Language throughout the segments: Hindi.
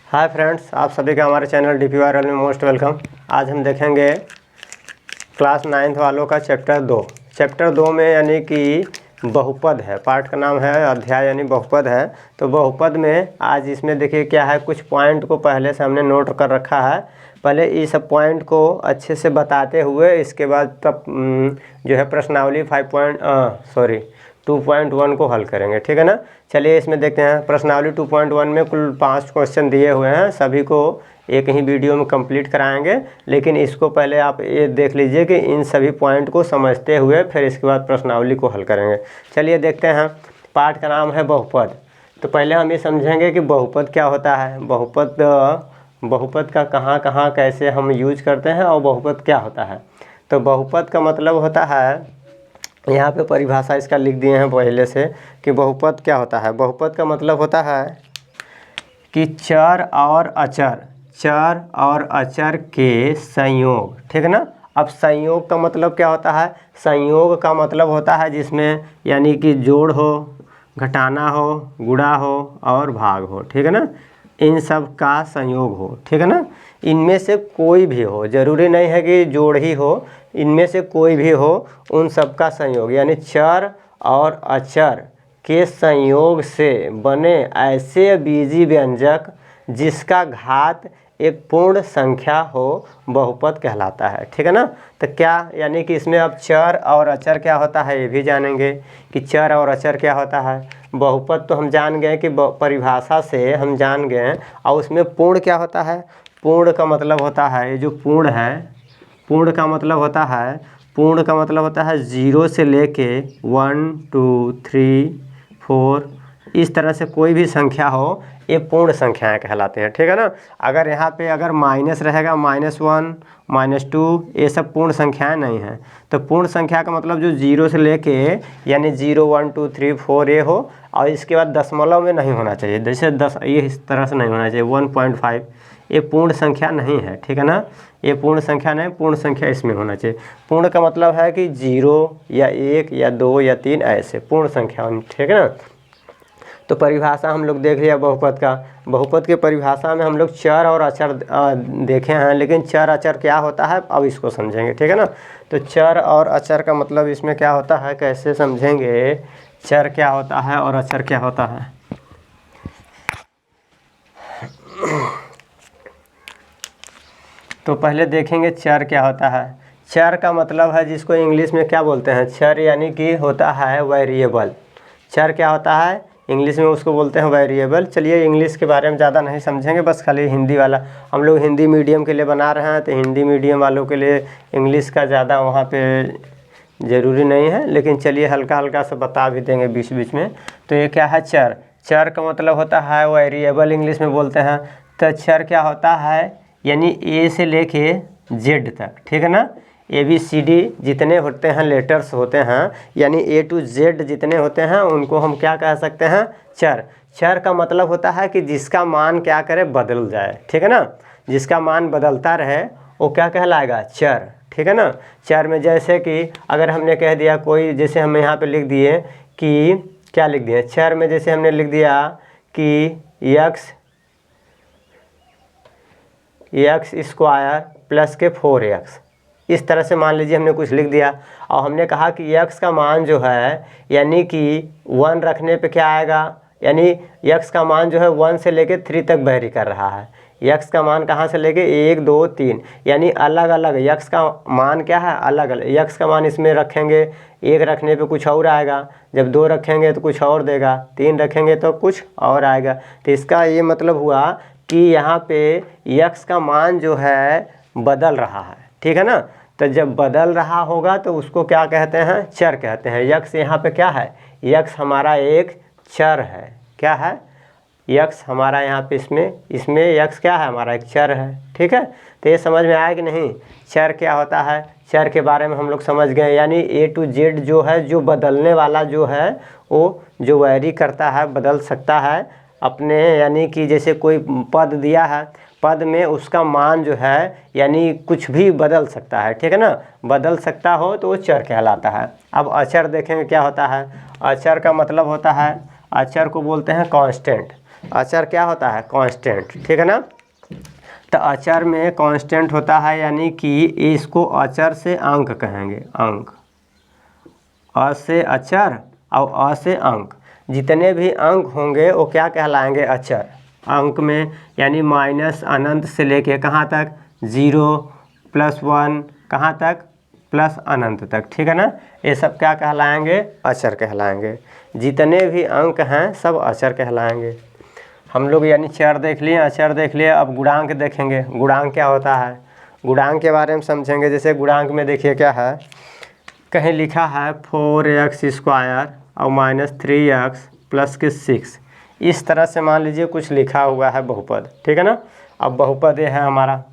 हाय फ्रेंड्स, आप सभी का हमारे चैनल डीपी वायरल में मोस्ट वेलकम। आज हम देखेंगे क्लास 9th वालों का चैप्टर 2 में यानी कि बहुपद है। पार्ट का नाम है अध्याय यानी बहुपद है। तो बहुपद में आज इसमें देखिए क्या है, कुछ पॉइंट को पहले से हमने नोट कर रखा है। पहले इस पॉइंट को अच्छे से बताते हुए इसके बाद तब जो है प्रश्नावली 2.1 को हल करेंगे, ठीक है ना। चलिए इसमें देखते हैं। प्रश्नावली 2.1 में कुल 5 क्वेश्चन दिए हुए हैं, सभी को एक ही वीडियो में कंप्लीट कराएंगे। लेकिन इसको पहले आप ये देख लीजिए कि इन सभी पॉइंट को समझते हुए फिर इसके बाद प्रश्नावली को हल करेंगे। चलिए देखते हैं। पाठ का नाम है बहुपद। तो पहले हम ये समझेंगे कि बहुपद क्या होता है, बहुपद का कहाँ कैसे हम यूज करते हैं और बहुपद क्या होता है। तो बहुपद का मतलब होता है, यहाँ पे परिभाषा इसका लिख दिए हैं पहले से कि बहुपद क्या होता है। बहुपद का मतलब होता है कि चर और अचर के संयोग, ठीक है ना। अब संयोग का मतलब क्या होता है, संयोग का मतलब होता है जिसमें यानी कि जोड़ हो, घटाना हो, गुणा हो और भाग हो, ठीक है ना। इन सब का संयोग हो, ठीक है ना। इनमें से कोई भी हो, जरूरी नहीं है कि जोड़ ही हो, इनमें से कोई भी हो, उन सब का संयोग यानी चर और अचर के संयोग से बने ऐसे बीजी व्यंजक जिसका घात एक पूर्ण संख्या हो बहुपद कहलाता है, ठीक है ना। तो क्या यानी कि इसमें अब चर और अचर क्या होता है ये भी जानेंगे कि चर और अचर क्या होता है। बहुपद तो हम जान गए कि परिभाषा से हम जान गए, और उसमें पूर्ण क्या होता है। पूर्ण का मतलब होता है, ये जो पूर्ण है, पूर्ण का मतलब होता है 0 से लेके 1 2 3 4 इस तरह से कोई भी संख्या हो, ये पूर्ण संख्याएं कहलाते हैं, ठीक है ना। अगर यहाँ पे अगर माइनस रहेगा, -1 -2 ये सब पूर्ण संख्याएं नहीं हैं। तो पूर्ण संख्या का मतलब जो 0 से लेके यानी 0 1 2 3 4 ये हो, और इसके बाद दशमलव में नहीं होना चाहिए। जैसे 10 ये इस तरह से नहीं होना चाहिए। 1.5 ये पूर्ण संख्या नहीं है, ठीक है ना। ये पूर्ण संख्या नहीं, पूर्ण संख्या इसमें होना चाहिए। पूर्ण का मतलब है कि 0 या 1 या 2 या 3 ऐसे पूर्ण संख्या, ठीक है ना। तो परिभाषा हम लोग देख लिया बहुपद का। बहुपद के परिभाषा में हम लोग चर और अचर देखे हैं, लेकिन चर अचर क्या होता है अब इसको समझेंगे, ठीक है ना। तो चर और अचर का मतलब इसमें क्या होता है, कैसे समझेंगे। चर क्या होता है और अचर क्या होता है। तो पहले देखेंगे चर क्या होता है। चर का मतलब है जिसको इंग्लिश में क्या बोलते हैं, चर यानी कि होता है वेरिएबल। चर क्या होता है, इंग्लिश में उसको बोलते हैं वेरिएबल। चलिए इंग्लिश के बारे में ज़्यादा नहीं समझेंगे, बस खाली हिंदी वाला हम लोग हिंदी मीडियम के लिए बना रहे हैं, तो हिंदी मीडियम वालों के लिए इंग्लिश का ज़्यादा वहाँ पे ज़रूरी नहीं है, लेकिन चलिए हल्का हल्का से बता भी देंगे बीच बीच में। तो ये क्या है चर। चर का मतलब होता है वेरिएबल, इंग्लिश में बोलते हैं। तो चर क्या होता है यानी ए से लेके जेड तक, ठीक है ना। ABCD जितने होते हैं लेटर्स होते हैं, यानी A to Z जितने होते हैं उनको हम क्या कह सकते हैं, चर। चर का मतलब होता है कि जिसका मान क्या करे, बदल जाए, ठीक है ना। जिसका मान बदलता रहे वो क्या कहलाएगा, चर, ठीक है ना। चर में जैसे कि अगर हमने कह दिया कोई, जैसे हम यहाँ पे लिख दिए कि क्या लिख दिए, चर में जैसे हमने लिख दिया कि x स्क्वायर प्लस के 4x, इस तरह से मान लीजिए हमने कुछ लिख दिया, और हमने कहा कि x का मान जो है यानी कि 1 रखने पे क्या आएगा, यानी x का मान जो है 1 से लेके 3 तक वेरी कर रहा है। x का मान कहाँ से लेके 1 2 3 यानी अलग अलग x का मान क्या है, अलग अलग। x का मान इसमें रखेंगे, 1 रखने पे कुछ और आएगा, जब 2 रखेंगे तो कुछ और देगा, 3 रखेंगे तो कुछ और आएगा। तो इसका ये मतलब हुआ कि यहाँ पे x का मान जो है बदल रहा है, ठीक है ना। तो जब बदल रहा होगा तो उसको क्या कहते हैं, चर कहते हैं। x यहाँ पे क्या है, x हमारा एक चर है। क्या है, x हमारा यहाँ पे इसमें x क्या है, हमारा एक चर है, ठीक है। तो ये समझ में आया कि नहीं। चर क्या होता है, चर के बारे में हम लोग समझ गए। यानी A to Z जो है, जो बदलने वाला जो है, वो जो वैरी करता है, बदल सकता है अपने, यानी कि जैसे कोई पद दिया है, पद में उसका मान जो है यानी कुछ भी बदल सकता है, ठीक है ना। बदल सकता हो तो वो चर कहलाता है। अब अचर देखेंगे क्या होता है। अचर का मतलब होता है, अचर को बोलते हैं कांस्टेंट। अचर क्या होता है? कांस्टेंट, ठीक है ना। तो अचर में कांस्टेंट होता है, यानी कि इसको अचर से अंक कहेंगे, अंक। अ से अचर और अ से अंक, जितने भी अंक होंगे वो क्या कहलाएंगे? अचर। अंक में यानी माइनस अनंत से लेके कहाँ तक? 0 +1 कहाँ तक? प्लस अनंत तक, ठीक है ना। ये सब क्या कहलाएंगे? अचर कहलाएंगे। जितने भी अंक हैं सब अचर कहलाएंगे। हम लोग यानी चर देख लिए, अचर देख लिए, अब गुणांक देखेंगे। गुणांक क्या होता है? गुणांक के बारे में समझेंगे। जैसे गुणांक में देखिए क्या है, कहीं लिखा है 4x² और -3x प्लस के 6, इस तरह से मान लीजिए कुछ लिखा हुआ है बहुपद, ठीक है ना। अब बहुपद ये है हमारा,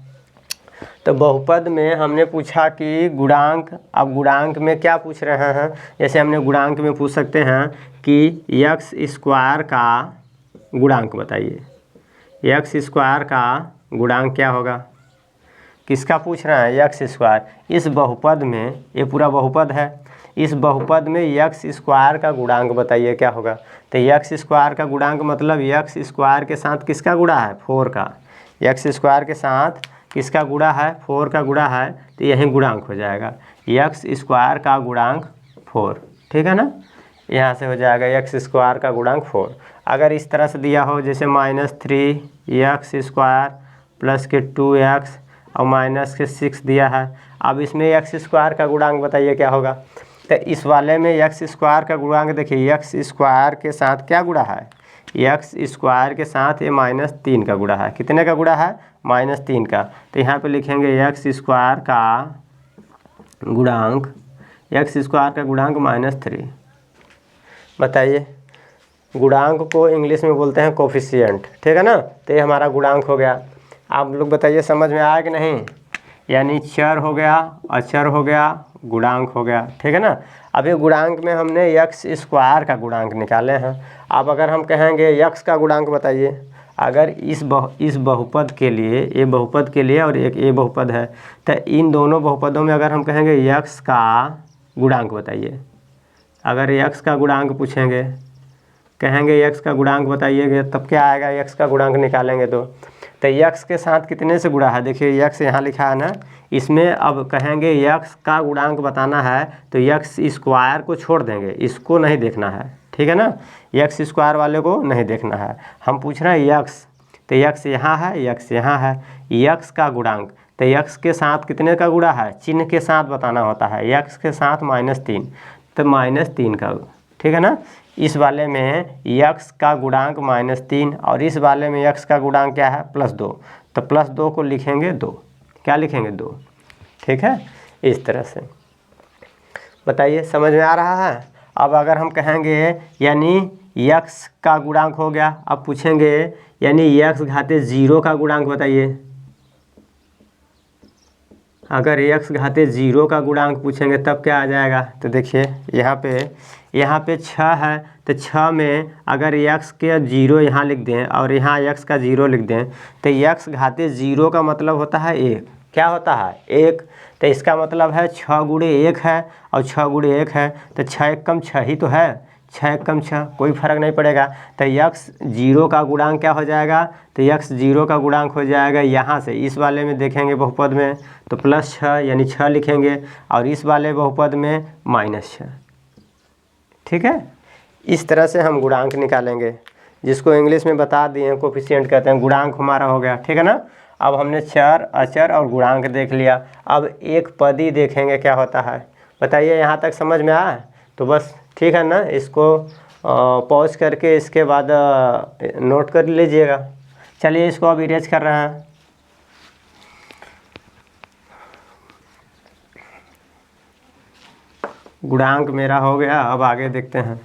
तो बहुपद में हमने पूछा कि गुणांक। अब गुणांक में क्या पूछ रहे हैं? जैसे हमने गुणांक में पूछ सकते हैं कि x² का गुणांक बताइए। x² का गुणांक क्या होगा? किसका पूछ रहे हैं? x²। इस बहुपद में, ये पूरा बहुपद है, इस बहुपद में x² का गुणांक बताइए क्या होगा? तो x² का गुणांक मतलब x² के साथ किसका गुणा है? 4 का। x² के साथ किसका गुणा है? 4 का गुणा है, तो यही गुणांक हो जाएगा। x² का गुणांक 4, ठीक है ना। यहाँ से हो जाएगा x² का गुणांक 4। अगर इस तरह से दिया हो, जैसे -3x² प्लस के 2x और माइनस के 6 दिया है, अब इसमें x² का गुणांक बताइए क्या होगा? तो इस वाले में x² का गुणांक देखिए, x² के साथ क्या गुणा है? x² के साथ ये -3 का गुणा है। कितने का गुणा है? -3 का। तो यहाँ पे लिखेंगे x² का गुणांक, x² का गुणांक -3। बताइए, गुणांक को इंग्लिश में बोलते हैं कोफिशिएंट, ठीक है ना। तो ये हमारा गुणांक हो गया। आप लोग बताइए समझ में आया कि नहीं? यानी चर हो गया, अचर हो गया, गुणांक हो गया, ठीक है ना। अभी गुणांक में हमने x² का गुणांक निकाले हैं। अब अगर हम कहेंगे x का गुणांक बताइए, अगर इस बहुपद के लिए, ये बहुपद के लिए और एक ये बहुपद है, तो इन दोनों बहुपदों में अगर हम कहेंगे x का गुणांक बताइए, अगर x का गुणांक पूछेंगे, कहेंगे x का गुणांक बताइएगा, तब क्या आएगा? x का गुणांक निकालेंगे तो x के साथ कितने से गुणा है? देखिए x यहाँ लिखा है ना, इसमें अब कहेंगे x का गुणांक बताना है तो x² को छोड़ देंगे, इसको नहीं देखना है, ठीक है ना। x² वाले को नहीं देखना है, हम पूछ रहे हैं x। तो x यहाँ है, x यहाँ है, x का गुणांक, तो x के साथ कितने का गुणा है? चिन्ह के साथ बताना होता है। x के साथ -3, तो -3 का, ठीक है ना। इस वाले में x का गुणांक -3 और इस वाले में x का गुणांक क्या है? +2। तो +2 को लिखेंगे 2, क्या लिखेंगे? 2, ठीक है। इस तरह से बताइए, समझ में आ रहा है? अब अगर हम कहेंगे यानी x का गुणांक हो गया, अब पूछेंगे यानी x⁻0 का गुणांक बताइए। अगर x⁻0 का गुणांक पूछेंगे तब क्या आ जाएगा? तो देखिए यहाँ पे 6 है, तो 6 में अगर x के 0 यहाँ लिख दें और यहाँ x का 0 लिख दें, तो x⁻0 का मतलब होता है 1। क्या होता है? 1। तो इसका मतलब है 6 गुणे 1 है और 6 गुणे 1 है, तो 6 एकम 6 ही तो है, 6 एकम 6, कोई फर्क नहीं पड़ेगा। तो x0 का गुणांक क्या हो जाएगा? तो x0 का गुणांक हो जाएगा यहाँ से, इस वाले में देखेंगे बहुपद में तो +6 यानी 6 लिखेंगे, और इस वाले बहुपद में -6, ठीक है। इस तरह से हम गुणांक निकालेंगे, जिसको इंग्लिश में बता दिए हैं कोफिशिएंट कहते हैं। गुणांक हमारा हो गया, ठीक है ना। अब हमने चर, अचर और गुणांक देख लिया। अब एक पदी देखेंगे क्या होता है। बताइए, यहाँ तक समझ में आया? तो बस ठीक है ना, इसको पॉज करके इसके बाद नोट कर लीजिएगा। चलिए इसको अब इरेज कर रहे हैं। गुणांक मेरा हो गया, अब आगे देखते हैं।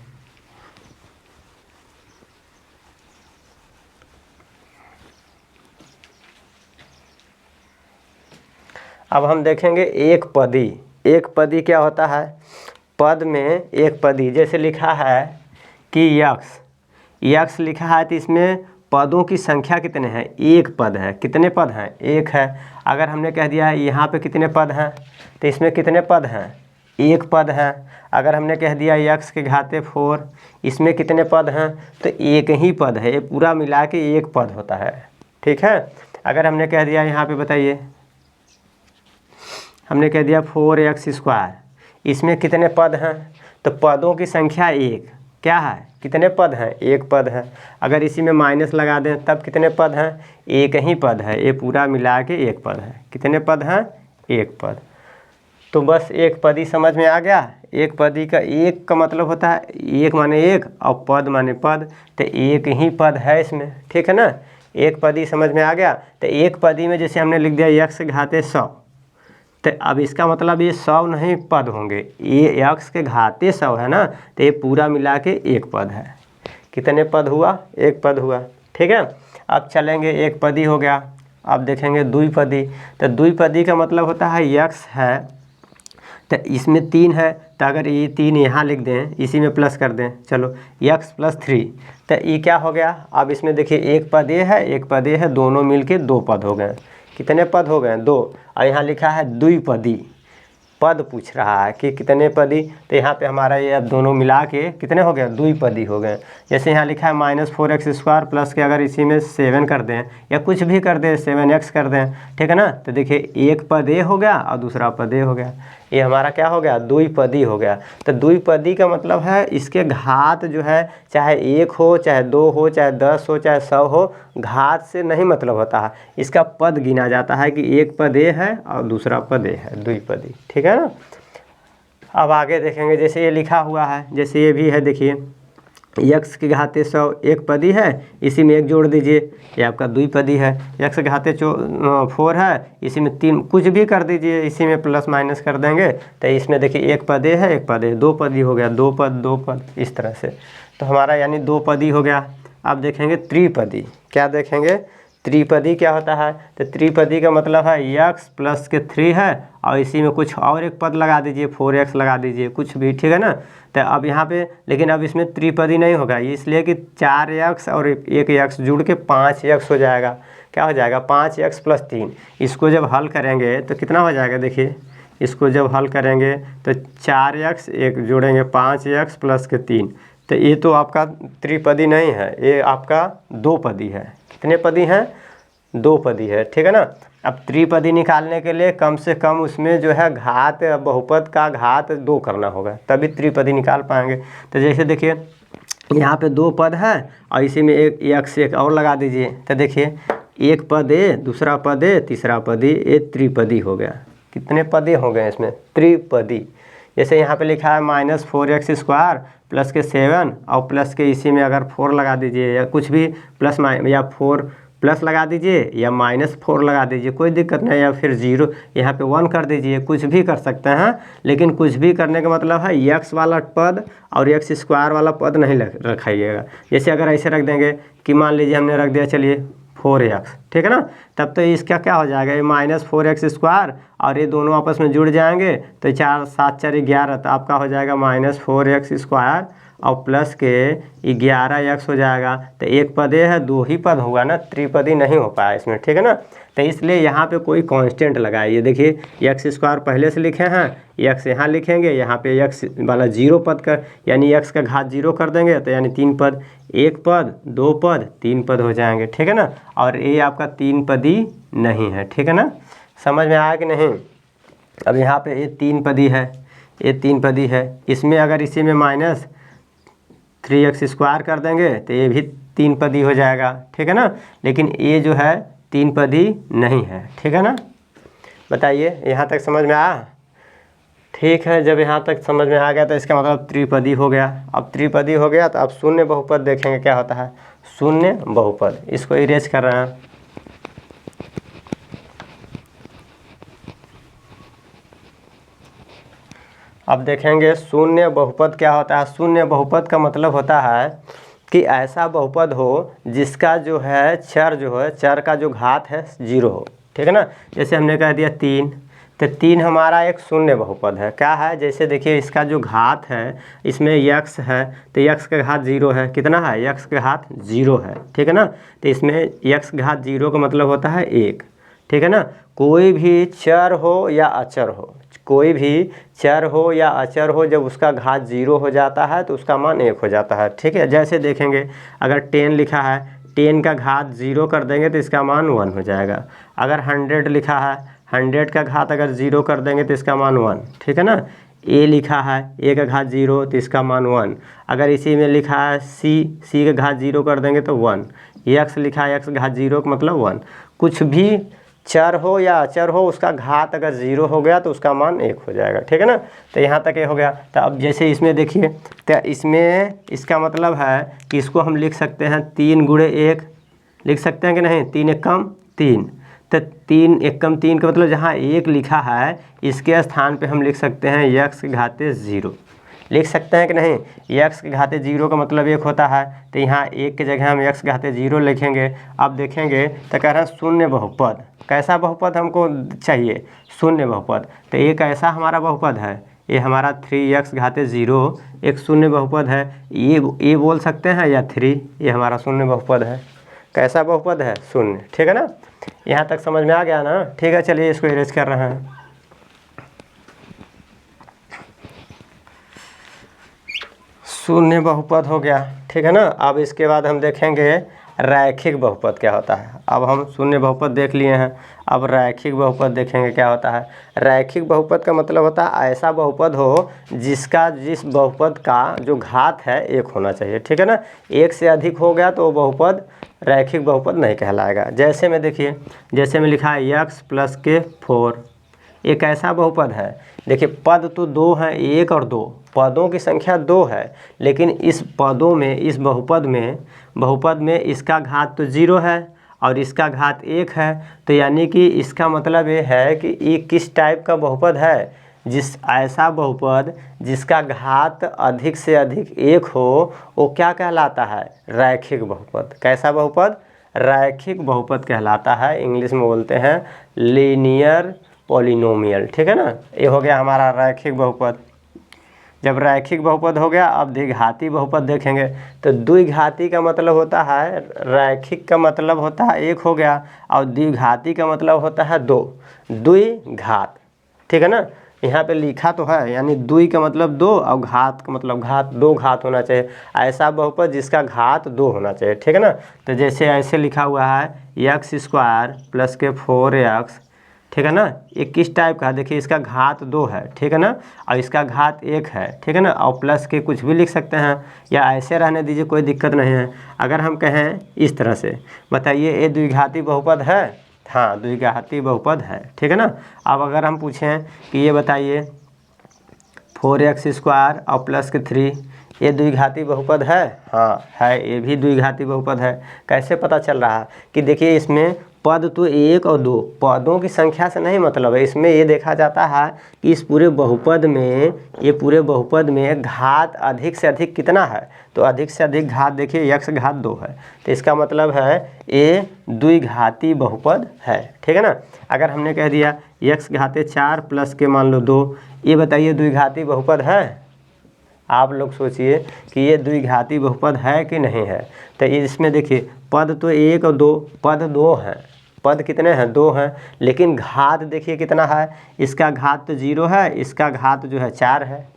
अब हम देखेंगे एक पदी। एक पदी क्या होता है? पद में एक पदी, जैसे लिखा है कि यक्स लिखा है, तो इसमें पदों की संख्या कितने हैं? एक पद है। कितने पद हैं? एक है। अगर हमने कह दिया है यहाँ पे कितने पद हैं, तो इसमें कितने पद हैं? एक पद है। अगर हमने कह दिया x के घाते 4, इसमें कितने पद हैं? तो एक ही पद है, ये पूरा मिला के एक पद होता है। ठीक है। अगर हमने कह दिया यहाँ पे बताइए, हमने कह दिया 4x², इसमें कितने पद हैं? तो पदों की संख्या एक, क्या है? कितने पद हैं? एक पद है। अगर इसी में माइनस लगा दें तब कितने पद हैं? एक ही पद है, ये पूरा मिला के एक पद है। कितने पद हैं? एक पद। तो बस एक पदी समझ में आ गया। एक पदी का एक का मतलब होता है एक माने एक और पद माने पद, तो एक ही पद है इसमें। ठीक है ना। एक पदी समझ में आ गया। तो एक पदी में जैसे हमने लिख दिया x के घाते 100, तो अब इसका मतलब ये 100 नहीं पद होंगे, ये x के घाते 100 है ना, तो ये पूरा मिला के एक पद है। कितने पद हुआ? एक पद हुआ। ठीक है। अब चलेंगे, एक पदी हो गया। अब देखेंगे द्विपदी। तो द्विपदी का मतलब होता है x है, तो इसमें 3 है, तो अगर ये 3 यहाँ लिख दें, इसी में प्लस कर दें, चलो x + 3, तो ये क्या हो गया? अब इसमें देखिए एक पद ये है, एक पद ये है, दोनों मिलके 2 पद हो गए। कितने पद हो गए? 2। और यहाँ लिखा है द्विपदी, पद पूछ रहा है कि कितने पदी, तो यहाँ पे हमारा ये अब दोनों मिला के कितने हो गए? द्विपदी हो गए। जैसे यहाँ लिखा है -4x² प्लस के अगर इसी में 7 कर दें या कुछ भी कर दें, 7x कर दें, ठीक है ना, तो देखिए एक पद ए हो गया और दूसरा पद ए हो गया। ये हमारा क्या हो गया? द्विपदी हो गया। तो द्विपदी का मतलब है इसके घात जो है, चाहे 1 हो, चाहे 2 हो, चाहे 10 हो, चाहे 100 हो, घात से नहीं मतलब होता है, इसका पद गिना जाता है कि एक पद ए है और दूसरा पद ए है, द्विपदी। ठीक है ना। अब आगे देखेंगे, जैसे ये लिखा हुआ है, जैसे ये भी है, देखिए x के घाते 100 एक पदी है, इसी में एक जोड़ दीजिए, ये आपका द्विपदी है। x के घाते 4 है, इसी में 3 कुछ भी कर दीजिए, इसी में प्लस माइनस कर देंगे, तो इसमें देखिए एक पद है, एक पद है, 2 पदी हो गया, 2 पद 2 पद, इस तरह से। तो हमारा यानी 2 पदी हो गया। अब देखेंगे त्रिपदी। क्या देखेंगे? त्रिपदी क्या होता है? तो त्रिपदी का मतलब है x + के 3 है और इसी में कुछ और एक पद लगा दीजिए, 4x लगा दीजिए, कुछ भी। ठीक है ना। तो अब यहाँ पे लेकिन अब इसमें त्रिपदी नहीं होगा, इसलिए कि 4x और एक x जुड़ के 5x हो जाएगा। क्या हो जाएगा? 5x + 3। इसको जब हल करेंगे तो कितना हो जाएगा? देखिए इसको जब हल करेंगे तो 4x एक जोड़ेंगे 5x + के 3, तो ये तो आपका त्रिपदी नहीं है, ये आपका 2 पदी है। कितने पदी हैं? 2 पदी है। ठीक है ना। अब त्रिपदी निकालने के लिए कम से कम उसमें जो है घात, बहुपद का घात 2 करना होगा, तभी त्रिपदी निकाल पाएंगे। तो जैसे देखिए यहाँ पे 2 पद है और इसी में एक x एक और लगा दीजिए, तो देखिए एक पद ए, दूसरा पद ए, तीसरा पद ए, ये त्रिपदी हो गया। कितने पदी हो गए इसमें? त्रिपदी। जैसे यहाँ पे लिखा है -4x² प्लस के 7 और प्लस के इसी में अगर 4 लगा दीजिए, या कुछ भी प्लस या 4 प्लस लगा दीजिए या -4 लगा दीजिए, कोई दिक्कत नहीं, या फिर 0 यहाँ पे 1 कर दीजिए, कुछ भी कर सकते हैं। लेकिन कुछ भी करने का मतलब है x वाला पद और x² वाला पद नहीं रखाइएगा। जैसे अगर ऐसे रख देंगे कि मान लीजिए हमने रख दिया, चलिए 4x, ठीक है ना, तब तो इसका क्या हो जाएगा? ये -4x² और ये दोनों आपस में जुड़ जाएंगे, तो 4 7 4 11, तो आपका हो जाएगा -4x² और प्लस के 11x हो जाएगा। तो एक पद है, 2 ही पद होगा ना, त्रिपदी नहीं हो पाया इसमें। ठीक है ना। तो इसलिए यहाँ पे कोई कांस्टेंट लगाइए। देखिए x² पहले से लिखे हैं, x यहाँ लिखेंगे, यहाँ पे x वाला 0 पद कर, यानी x का घात 0 कर देंगे, तो यानी 3 पद, 1 पद 2 पद 3 पद हो जाएंगे। ठीक है ना। और ये आपका 3 पदी नहीं है। ठीक है ना। समझ में आया कि नहीं? अब यहाँ पे ये 3 पदी है, ये 3 पदी है, इसमें अगर इसी में -3x² कर देंगे तो ये भी 3 पदी हो जाएगा। ठीक है ना। लेकिन ये जो है 3 पदी नहीं है। ठीक है ना। बताइए यहाँ तक समझ में आया? ठीक है। जब यहाँ तक समझ में आ गया तो इसका मतलब त्रिपदी हो गया। अब त्रिपदी हो गया तो अब शून्य बहुपद देखेंगे क्या होता है। शून्य बहुपद, इसको इरेज कर रहे हैं। अब देखेंगे शून्य बहुपद क्या होता है। शून्य बहुपद का मतलब होता है कि ऐसा बहुपद हो जिसका जो है चर का जो घात है 0 हो। ठीक है ना। जैसे हमने कह दिया 3, तो 3 हमारा एक शून्य बहुपद है। क्या है? जैसे देखिए इसका जो घात है, इसमें x है, तो x का घात 0 है। कितना है? x का घात 0 है। ठीक है ना। तो इसमें x घात 0 का मतलब होता है 1। ठीक है ना। कोई भी चर हो या अचर हो, कोई भी चर हो या अचर हो, जब उसका घात 0 हो जाता है तो उसका मान 1 हो जाता है। ठीक है, जैसे देखेंगे अगर 10 लिखा है, 10 का घात 0 कर देंगे तो इसका मान 1 हो जाएगा। अगर 100 लिखा है, 100 का घात अगर 0 कर देंगे तो इसका मान 1। ठीक है ना। ए लिखा है, ए का घात 0 तो इसका मान 1। अगर इसी में लिखा है सी का घात 0 कर देंगे तो 1। एक्स लिखा है, एक्स का घात 0 का मतलब 1। कुछ भी चर हो या अचर हो, उसका घात अगर 0 हो गया तो उसका मान 1 हो जाएगा। ठीक है ना। तो यहाँ तक ये हो गया। तो अब जैसे इसमें देखिए, तो इसमें इसका मतलब है कि इसको हम लिख सकते हैं 3 गुणे 1 लिख सकते हैं कि नहीं, 3 एकम 3। तो 3 एकम 3 का मतलब जहाँ 1 लिखा है इसके स्थान पे हम लिख सकते हैं x के घाते 0 लिख सकते हैं कि नहीं। x के घाते 0 का मतलब 1 होता है, तो यहाँ 1 की जगह हम x के घाते 0 लिखेंगे। अब देखेंगे तो कह रहा है शून्य बहुपद। कैसा बहुपद हमको चाहिए? शून्य बहुपद। तो ये कैसा हमारा बहुपद है? ये हमारा 3x घाते 0 एक शून्य बहुपद है। ये बोल सकते हैं या 3, ये हमारा शून्य बहुपद है। कैसा बहुपद है? शून्य। ठीक है ना। यहाँ तक समझ में आ गया ना। ठीक है, चलिए इसको इरेज कर रहे हैं। शून्य बहुपद हो गया। ठीक है ना। अब इसके बाद हम देखेंगे रैखिक बहुपद क्या होता है। अब हम शून्य बहुपद देख लिए हैं, अब रैखिक बहुपद देखेंगे क्या होता है। रैखिक बहुपद का मतलब होता है ऐसा बहुपद हो जिस बहुपद का जो घात है 1 होना चाहिए। ठीक है ना। 1 से अधिक हो गया तो वो बहुपद रैखिक बहुपद नहीं कहलाएगा। जैसे में देखिए, जैसे में लिखा है x + के 4, एक ऐसा बहुपद है। देखिए पद तो 2 हैं, 1 और 2 पदों की संख्या 2 है, लेकिन इस पदों में, इस बहुपद में इसका घात तो 0 है और इसका घात 1 है। तो यानी कि इसका मतलब ये है कि ये किस टाइप का बहुपद है? ऐसा बहुपद जिसका घात अधिक से अधिक 1 हो, वो क्या कहलाता है? रैखिक बहुपद। कैसा बहुपद? रैखिक बहुपद कहलाता है। इंग्लिश में बोलते हैं लीनियर पॉलिनोमियल। ठीक है ना। ये हो गया हमारा रैखिक बहुपद। जब रैखिक बहुपद हो गया, अब द्विघाती बहुपद देखेंगे। तो द्विघाती का मतलब होता है, रैखिक का मतलब होता है 1 हो गया और द्विघाती का मतलब होता है 2। द्विघात। ठीक है ना। यहाँ पे लिखा तो है, यानी द्वि का मतलब 2 और घात का मतलब घात, 2 घात होना चाहिए। ऐसा बहुपद जिसका घात 2 होना चाहिए। ठीक है ना। तो जैसे ऐसे लिखा हुआ है x² + के 4x। ठीक है ना। ये किस टाइप का है? देखिए इसका घात 2 है। ठीक है ना। और इसका घात 1 है। ठीक है ना। और प्लस के कुछ भी लिख सकते हैं या ऐसे रहने दीजिए, कोई दिक्कत नहीं है। अगर हम कहें इस तरह से, बताइए ये द्विघाती बहुपद है? हाँ, द्विघाती बहुपद है। ठीक है ना। अब अगर हम पूछें कि ये बताइए 4x² और प्लस के 3, ये द्विघाती बहुपद है? हाँ है, ये भी द्विघाती बहुपद है। कैसे पता चल रहा है? कि देखिए इसमें पद तो 1 और 2 पदों की संख्या से नहीं मतलब है। इसमें ये देखा जाता है कि इस पूरे बहुपद में, ये पूरे बहुपद में घात अधिक से अधिक कितना है? तो अधिक से अधिक घात देखिए x घात 2 है। तो इसका मतलब है ये द्विघाती बहुपद है। ठीक है ना। अगर हमने कह दिया x घाते 4 + के मान लो 2, ये बताइए द्विघाती बहुपद है? आप लोग सोचिए कि ये द्विघाती बहुपद है कि नहीं है। तो इसमें देखिए पद तो 1 और 2, पद 2 हैं। पद कितने हैं? 2 हैं। लेकिन घात देखिए कितना है? इसका घात तो 0 है, इसका घात जो है 4 है।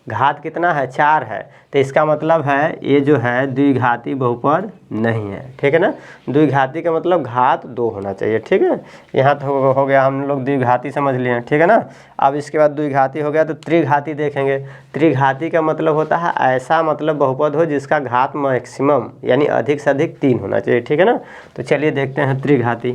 घात कितना है? 4 है। तो इसका मतलब है ये जो है द्विघाती बहुपद नहीं है। ठीक है ना। द्विघाती का मतलब घात 2 होना चाहिए। ठीक है। यहाँ तो हो गया, हम लोग द्विघाती समझ लिए। ठीक है ना। अब इसके बाद द्विघाती हो गया तो त्रिघाती देखेंगे। त्रिघाती का मतलब होता है ऐसा मतलब बहुपद हो जिसका घात मैक्सिमम यानी अधिक से अधिक 3 होना चाहिए। ठीक है ना। तो चलिए देखते हैं त्रिघाती।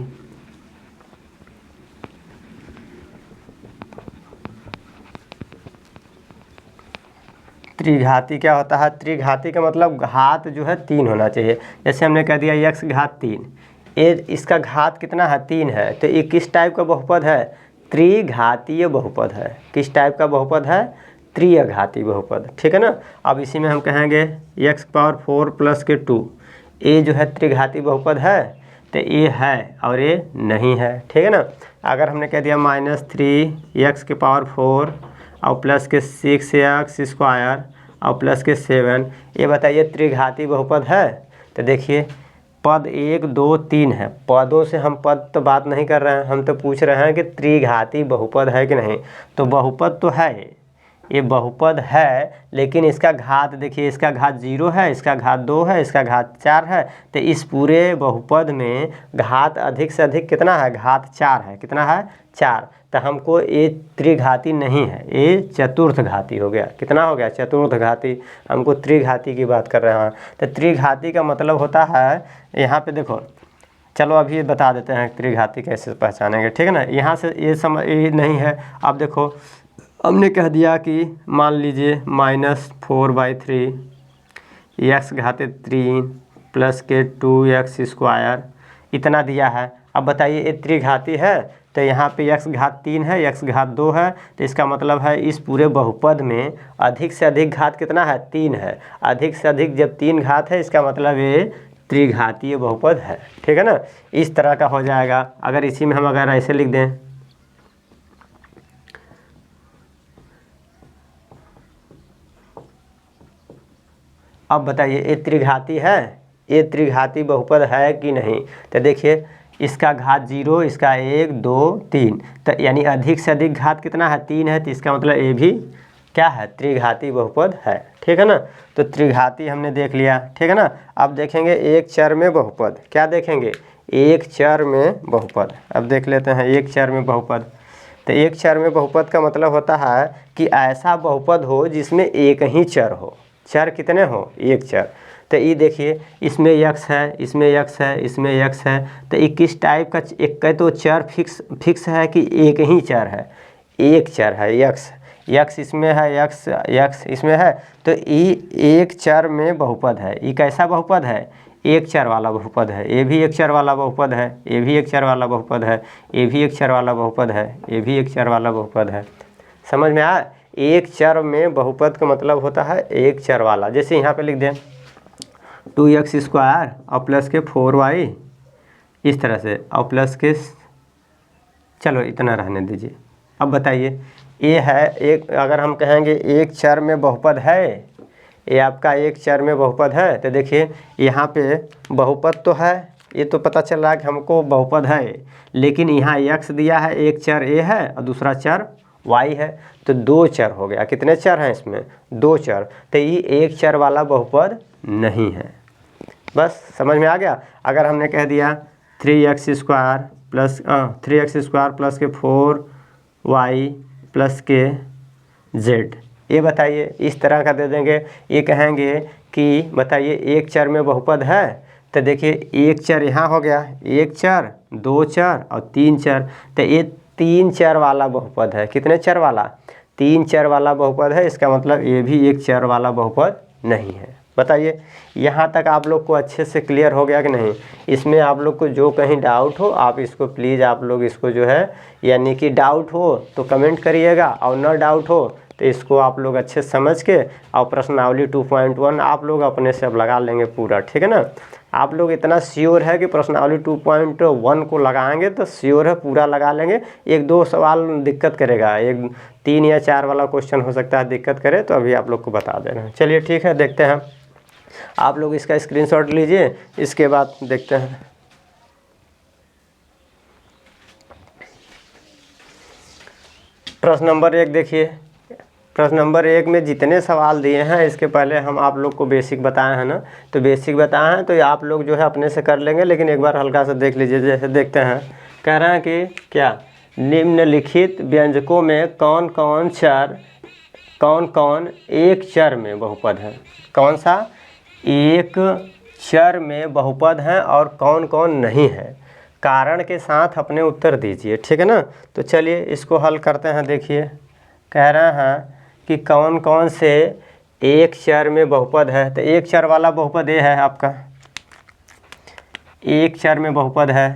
त्रिघाती क्या होता है? त्रिघाती का मतलब घात जो है 3 होना चाहिए। जैसे हमने कह दिया x घात 3, ये इसका घात कितना है? 3 है। तो ये किस टाइप का बहुपद है? त्रिघातीय बहुपद है। किस टाइप का बहुपद है? त्रिघाती बहुपद। ठीक है ना। अब इसी में हम कहेंगे x⁴ + के 2, ये जो है त्रिघाती बहुपद है? तो ये है और ये नहीं है। ठीक है ना। अगर हमने कह दिया -3x⁴ और प्लस के 6x² और प्लस के 7, ये बताइए त्रिघाती बहुपद है? तो देखिए पद 1 2 3 है। पदों से हम पद तो बात नहीं कर रहे हैं, हम तो पूछ रहे हैं कि त्रिघाती बहुपद है कि नहीं। तो बहुपद तो है, ये बहुपद है, लेकिन इसका घात देखिए, इसका घात 0 है, इसका घात 2 है, इसका घात 4 है। तो इस पूरे बहुपद में घात अधिक से अधिक कितना है, घात 4 है। कितना है, 4। तो हमको ये त्रिघाती नहीं है, ये चतुर्थ घाती हो गया। कितना हो गया, चतुर्थ घाती। हमको त्रिघाती की बात कर रहे हैं। तो त्रिघाती का मतलब होता है, यहाँ पे देखो, चलो अभी बता देते हैं त्रिघाती कैसे पहचानेंगे, ठीक है ना। यहाँ से ये समझ ये नहीं है। अब देखो, हमने कह दिया कि मान लीजिए -4/3 x घाते 3 प्लस के 2x² इतना दिया है। अब बताइए ये त्रिघाती है, तो यहाँ पे x घात 3 है, x घात 2 है। तो इसका मतलब है इस पूरे बहुपद में अधिक से अधिक घात कितना है, 3 है। अधिक से अधिक जब 3 घात है, इसका मतलब ये त्रिघातीय बहुपद है, ठीक है ना। इस तरह का हो जाएगा। अगर इसी में हम अगर ऐसे लिख दें, अब बताइए ये त्रिघाती है, ये त्रिघाती बहुपद है कि नहीं। तो देखिए, इसका घात 0, इसका 1 2 3, तो यानी अधिक से अधिक घात कितना है, 3 है। तो इसका मतलब ये भी क्या है, त्रिघाती बहुपद है, ठीक है ना। तो त्रिघाती हमने देख लिया, ठीक है ना। अब देखेंगे एक चर में बहुपद। क्या देखेंगे, एक चर में बहुपद। अब देख लेते हैं एक चर में बहुपद। तो एक चर में बहुपद का मतलब होता है कि ऐसा बहुपद हो जिसमें एक ही चर हो। चर कितने हो, एक चर। तो ये देखिए, इसमें x है, इसमें x है, इसमें x है। तो ये किस टाइप का, एक तो चर फिक्स है कि एक ही चर है, एक चर है x इसमें है, x इसमें है। तो ये एक चर में बहुपद है। ये कैसा बहुपद है, एक चर वाला बहुपद है। ये भी एक चर वाला बहुपद है, ये भी एक चर वाला बहुपद है, ये भी एक चर वाला बहुपद है, ये भी एक चर वाला बहुपद है। समझ में आया। एक चर में बहुपद का मतलब होता है एक चर वाला। जैसे यहाँ पे लिख दें 2x² और प्लस के 4y, इस तरह से, और प्लस के, चलो इतना रहने दीजिए। अब बताइए, ये है एक, अगर हम कहेंगे एक चर में बहुपद है, ये आपका एक चर में बहुपद है। तो देखिए यहाँ पे बहुपद तो है, ये तो पता चल रहा है कि हमको बहुपद है, लेकिन यहाँ x दिया है, एक चर a है और दूसरा चर y है। तो दो चर हो गया। कितने चर हैं इसमें, दो चर। तो ये एक चर वाला बहुपद नहीं है। बस समझ में आ गया। अगर हमने कह दिया 3x² प्लस 3x² प्लस के 4y प्लस के z, ये बताइए, इस तरह का दे देंगे। ये कहेंगे कि बताइए एक चर में बहुपद है। तो देखिए एक चर यहाँ हो गया, एक चर, दो चर और तीन चर। तो ये तीन चर वाला बहुपद है। कितने चर वाला, तीन चर वाला बहुपद है। इसका मतलब ये भी एक चर वाला बहुपद नहीं है। बताइए, यहाँ तक आप लोग को अच्छे से क्लियर हो गया कि नहीं। इसमें आप लोग को जो कहीं डाउट हो, आप इसको प्लीज़, आप लोग इसको जो है, यानी कि डाउट हो तो कमेंट करिएगा, और न डाउट हो तो इसको आप लोग अच्छे समझ के, और प्रश्नावली 2.1 आप लोग अपने से अब लगा लेंगे पूरा, ठीक है ना। आप लोग इतना श्योर है कि प्रश्नावली 2.1 को लगाएंगे तो श्योर है पूरा लगा लेंगे। एक दो सवाल दिक्कत करेगा, एक 3 या 4 वाला क्वेश्चन हो सकता है दिक्कत करे, तो अभी आप लोग को बता दे रहे हैं। चलिए ठीक है, देखते हैं। आप लोग इसका स्क्रीनशॉट लीजिए, इसके बाद देखते हैं। प्रश्न नंबर 1 देखिए। प्रश्न नंबर 1 में जितने सवाल दिए हैं, इसके पहले हम आप लोग को बेसिक बताए हैं ना, तो बेसिक बताए हैं तो ये आप लोग जो है अपने से कर लेंगे, लेकिन एक बार हल्का सा देख लीजिए। जैसे देखते हैं, कह रहे हैं कि क्या, निम्नलिखित व्यंजकों में कौन कौन एक चर में बहुपद है। कौन सा एक चर में बहुपद हैं और कौन कौन नहीं है, कारण के साथ अपने उत्तर दीजिए, ठीक है ना। तो चलिए इसको हल करते हैं। देखिए कह रहे हैं कि कौन कौन से एक चर में बहुपद है। तो एक चर वाला बहुपद ये है आपका, एक चर में बहुपद है,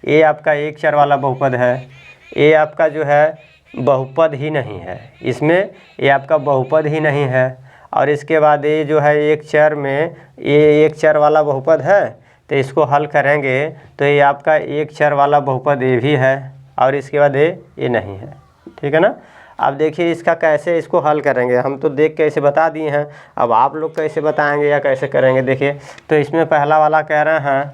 ये आपका एक चर वाला बहुपद है। ये आपका जो है बहुपद ही नहीं है, इसमें ये आपका बहुपद ही नहीं है। और इसके बाद ये जो है एक चर में, ये एक चर वाला बहुपद है, तो इसको हल करेंगे तो ये आपका एक चर वाला बहुपद ये भी है, और इसके बाद ये नहीं है, ठीक है ना। अब देखिए इसका कैसे इसको हल करेंगे, हम तो देख के इसे बता दिए हैं, अब आप लोग कैसे बताएंगे या कैसे करेंगे। देखिए तो इसमें पहला वाला कह रहे हैं,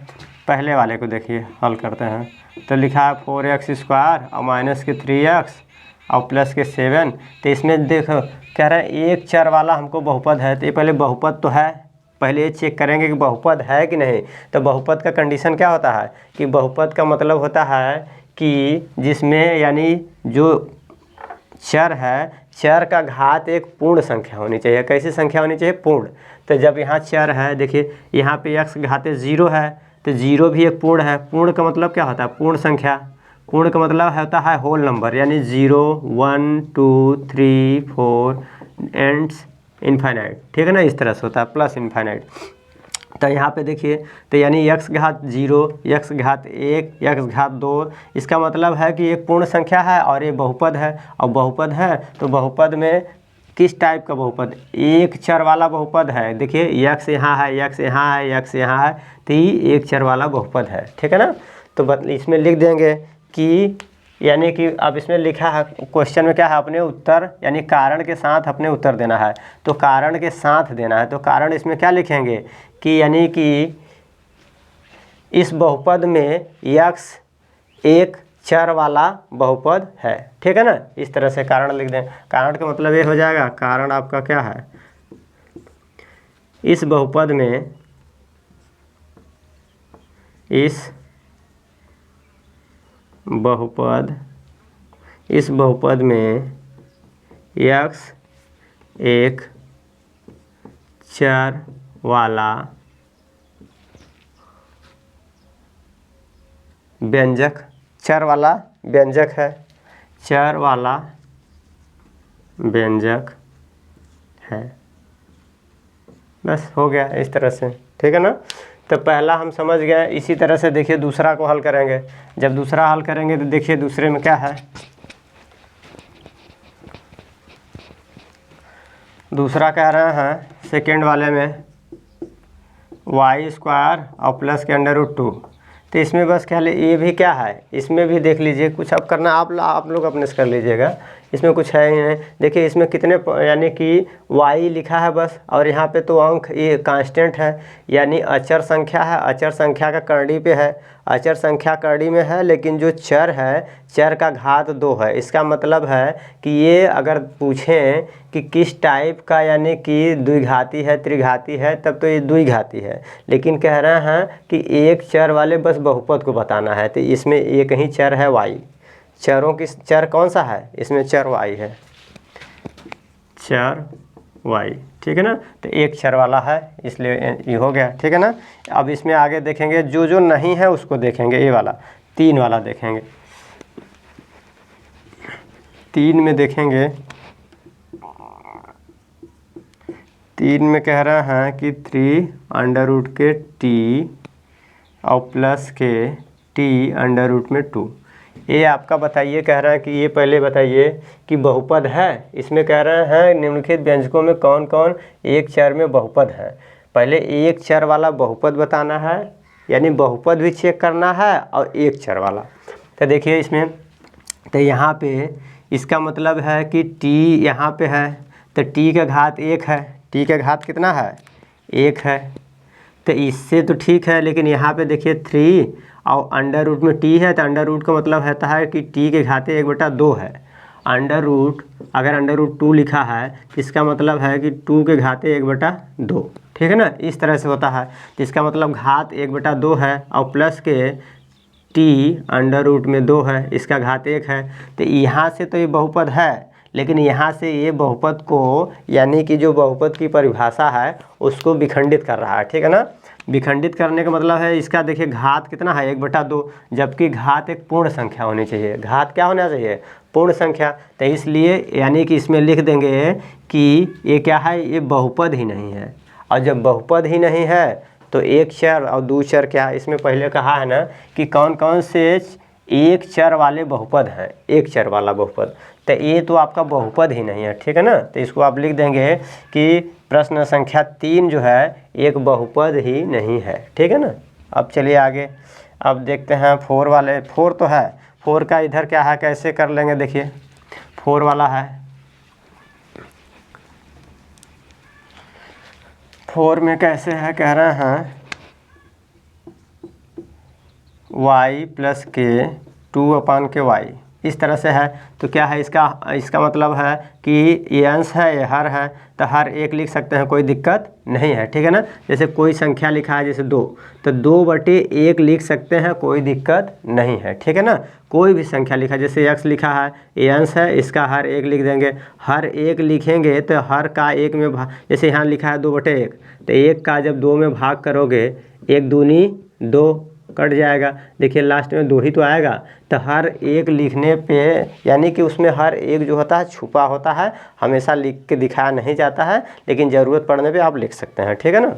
पहले वाले को देखिए हल करते हैं। तो लिखा है 4x² और माइनस के 3x और प्लस के 7। तो इसमें देखो कह रहा है एक चर वाला हमको बहुपद है, तो ये पहले बहुपद तो है, पहले ये चेक करेंगे कि बहुपद है कि नहीं। तो बहुपद का कंडीशन क्या होता है कि बहुपद का मतलब होता है कि जिसमें यानी जो चर है, चर का घात एक पूर्ण संख्या होनी चाहिए। कैसी संख्या होनी चाहिए? पूर्ण। तो जब यहाँ चर है, देखिए यहाँ पे x घाते 0 है, तो 0 भी एक पूर्ण है। पूर्ण का मतलब क्या होता है? पूर्ण संख्या। पूर्ण का मतलब होता है होल नंबर, यानी 0 1 2 3 4 एंड्स इनफाइनाइट, ठीक है ना, इस तरह से होता है, प्लस इनफाइनाइट। तो यहाँ पे देखिए, तो यानी x घात 0, x घात 1, x घात 2, इसका मतलब है कि एक पूर्ण संख्या है और ये बहुपद है। और बहुपद है तो बहुपद में किस टाइप का बहुपद? एक चर वाला बहुपद है। देखिए x यहाँ है, x यहाँ है, x यहाँ है, तो ये एक चर वाला बहुपद है, ठीक है ना। तो इसमें लिख देंगे कि यानी कि अब इसमें लिखा है क्वेश्चन में क्या है, अपने उत्तर यानी कारण के साथ अपने उत्तर देना है। तो कारण के साथ देना है, तो कारण इसमें क्या लिखेंगे कि यानी कि इस बहुपद में x एक चर वाला बहुपद है, ठीक है ना। इस तरह से कारण लिख दें। कारण का मतलब ये हो जाएगा, कारण आपका क्या है, इस बहुपद में, इस बहुपद में x एक चर वाला व्यंजक, चर वाला व्यंजक है, चर वाला व्यंजक है। बस हो गया इस तरह से, ठीक है ना। तो पहला हम समझ गए। इसी तरह से देखिए दूसरा को हल करेंगे। जब दूसरा हल करेंगे तो देखिए दूसरे में क्या है, दूसरा कह रहे हैं सेकेंड वाले में y² और प्लस के √2। तो इसमें बस ख्याल ये भी क्या है, इसमें भी देख लीजिए, कुछ अब करना आप लोग अपने से कर लीजिएगा, इसमें कुछ है ही नहीं। देखिए इसमें कितने यानी कि y लिखा है बस, और यहाँ पे तो अंक ये कांस्टेंट है, यानी अचर संख्या है, अचर संख्या का करड़ी पे है, अचर संख्या करड़ी में है, लेकिन जो चर है, चर का घात 2 है। इसका मतलब है कि ये अगर पूछें कि किस टाइप का, यानी कि द्विघाती है, त्रिघाती है, तब तो ये द्विघाती है। लेकिन कह रहे हैं कि एक चर वाले बस बहुपद को बताना है, तो इसमें एक ही चर है y। चरों की चर कौन सा है? इसमें चर y है, चर y, ठीक है ना। तो एक चर वाला है, इसलिए ये हो गया, ठीक है ना। अब इसमें आगे देखेंगे, जो जो नहीं है उसको देखेंगे। ये वाला 3 वाला देखेंगे। 3 में देखेंगे, 3 में कह रहे हैं कि 3√t और प्लस के t√2। ये आपका बताइए, कह रहे हैं कि ये पहले बताइए कि बहुपद है। इसमें कह रहे हैं निम्नलिखित व्यंजकों में कौन कौन एक चर में बहुपद है। पहले एक चर वाला बहुपद बताना है, यानी बहुपद भी चेक करना है और एक चर वाला। तो देखिए इसमें, तो यहाँ पे इसका मतलब है कि t यहाँ पे है, तो t का घात 1 है। t का घात कितना है? 1 है। तो इससे तो ठीक है, लेकिन यहाँ पे देखिए 3 और √ में t है, तो √ का मतलब रहता है कि t के घाते 1/2 है। अगर √2 लिखा है तो इसका मतलब है कि 2 के घाते 1/2, ठीक है ना। इस तरह से होता है, तो इसका मतलब घात 1/2 है और प्लस के t √ में 2 है, इसका घात 1 है। तो यहाँ से तो ये बहुपद है, लेकिन यहाँ से ये बहुपद को, यानी कि जो बहुपद की परिभाषा है उसको विखंडित कर रहा है, ठीक है ना। विखंडित करने का मतलब है इसका, देखिए घात कितना है? 1/2, जबकि घात एक पूर्ण संख्या होनी चाहिए। घात क्या होना चाहिए? पूर्ण संख्या। तो इसलिए यानी कि इसमें लिख देंगे कि ये क्या है, ये बहुपद ही नहीं है। और जब बहुपद ही नहीं है तो एक चर और 2 चर क्या, इसमें पहले कहा है ना कि कौन कौन से एक चर वाले बहुपद हैं, एक चर वाला बहुपद। तो ये तो आपका बहुपद ही नहीं है, ठीक है ना। तो इसको आप लिख देंगे कि प्रश्न संख्या 3 जो है एक बहुपद ही नहीं है, ठीक है ना। अब चलिए आगे, अब देखते हैं 4 वाले। 4 तो है, 4 का इधर क्या है, कैसे कर लेंगे। देखिए 4 वाला है। 4 में कैसे है, कह रहे हैं y प्लस के 2/y, इस तरह से है। तो क्या है इसका मतलब है कि ये अंश है, ये हर है, तो हर एक लिख सकते हैं, कोई दिक्कत नहीं है, ठीक है ना। जैसे कोई संख्या लिखा है जैसे 2, तो 2/1 लिख सकते हैं, कोई दिक्कत नहीं है, ठीक है ना। कोई भी संख्या लिखा है जैसे x लिखा है, ये अंश है, इसका हर एक लिख देंगे। हर एक लिखेंगे तो हर का 1 में भाग, जैसे यहाँ लिखा है 2/1, तो 1 का जब 2 में भाग करोगे 1 दूनी 2 कट जाएगा, देखिए लास्ट में 2 ही तो आएगा। तो हर एक लिखने पे यानी कि उसमें हर एक जो होता है छुपा होता है, हमेशा लिख के दिखाया नहीं जाता है, लेकिन ज़रूरत पड़ने पे आप लिख सकते हैं, ठीक है ना।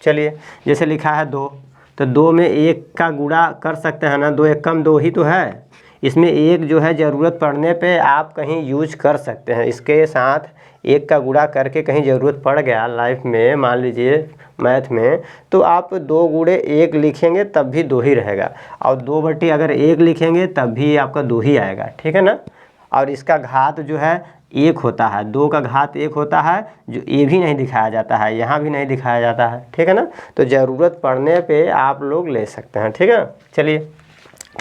चलिए जैसे लिखा है 2, तो 2 में 1 का गुणा कर सकते हैं ना, 2 1 कम 2 ही तो है। इसमें एक जो है ज़रूरत पड़ने पे आप कहीं यूज कर सकते हैं, इसके साथ 1 का गुणा करके कहीं ज़रूरत पड़ गया लाइफ में, मान लीजिए मैथ में, तो आप 2 गुणे 1 लिखेंगे तब भी 2 ही रहेगा, और 2/1 अगर 1 लिखेंगे तब भी आपका 2 ही आएगा, ठीक है ना। और इसका घात जो है 1 होता है, 2 का घात 1 होता है, जो ये भी नहीं दिखाया जाता है, यहाँ भी नहीं दिखाया जाता है, ठीक है ना। तो ज़रूरत पड़ने पे आप लोग ले सकते हैं, ठीक है। चलिए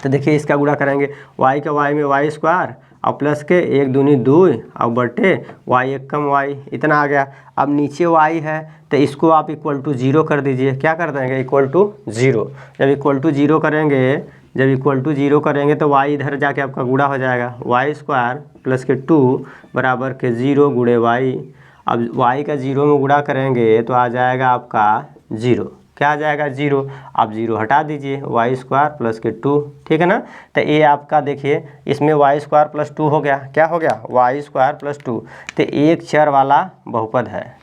तो देखिए इसका गुणा करेंगे, y का y में y² और प्लस के 1 दूनी 2 और बटे y 1 कम y, इतना आ गया। अब नीचे y है तो इसको आप =0 कर दीजिए। क्या कर देंगे, =0। जब =0 करेंगे तो y इधर जाके आपका गुणा हो जाएगा, y² प्लस के 2 बराबर के 0 गुणे y। अब y का 0 में गुणा करेंगे तो आ जाएगा आपका 0। क्या आ जाएगा, 0। आप 0 हटा दीजिए, y² प्लस के 2, ठीक है ना। तो ये आपका देखिए इसमें y² प्लस 2 हो गया, क्या हो गया, y² प्लस 2। तो एक चर वाला बहुपद है,